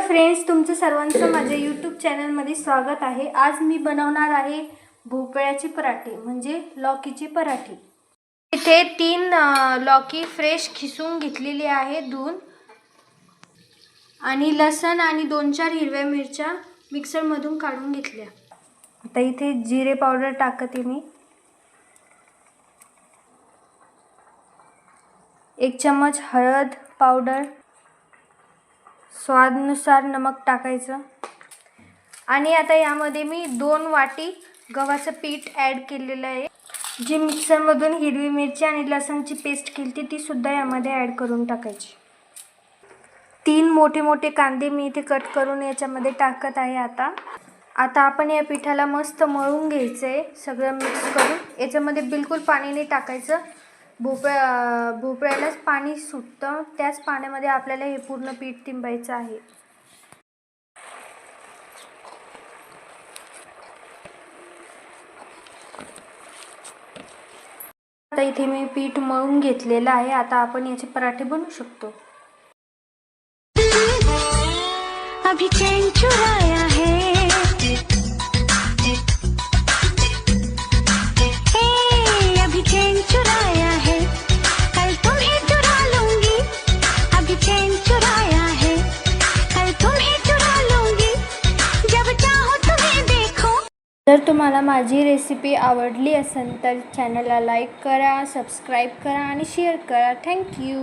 Friends, तुमचं सर्वांचं माझ्या यूट्यूब चॅनलमध्ये स्वागत आहे। आज मी बनवणार आहे भोपळ्याचे पराठे म्हणजे लौकीचे पराठे। इथे 3 लौकी फ्रेश खिसून घेतलेली आहे धुवून, आणि लसण आणि 2-4 हिरव्या मिरच्या मिक्सर मधून काढून घेतल्या। आता इथे जिरे पावडर टाकते मी, 1 चम्मच हळद पावडर, स्वादानुसार नमक टाकायचं, आणि आता यामध्ये मी 2 वाटी गव्हाचं पीठ ॲड केलेलं आहे। जी मिक्सर मधून हिरवी मिरची आणि लसणची पेस्ट केली ती सुद्धा यामध्ये ॲड करून टाकायची। 3 मोठे मोठे कांदे मी इथे कट करून याच्यामध्ये टाकत आहे। आता आपण या पिठाला मस्त मळून घ्यायचं आहे, सगळं मिक्स करून। याच्यामध्ये बिलकुल पाणी नाही टाकायचं, भोपळ्यालाच पाणी सुटतं, त्याच पाण्यामध्ये आपल्याला हे पूर्ण पीठ तिंबायचं आहे। आता इथे मी पीठ मळून घेतलेलं आहे। आता आपण याचे पराठे बनवू शकतो। अभी चैन चुराया है, अभी चैन चुराया है, कल तुम्हें चुरा लूंगी। अभी चैन चुराया है, कल तुम्हें चुरा लूंगी, जब चाहो तुम्हें देखो। जर तुम्हाला माझी रेसिपी आवडली असेल तर चॅनलला लाईक करा, सबस्क्राईब करा आणि शेअर करा। थँक्यू।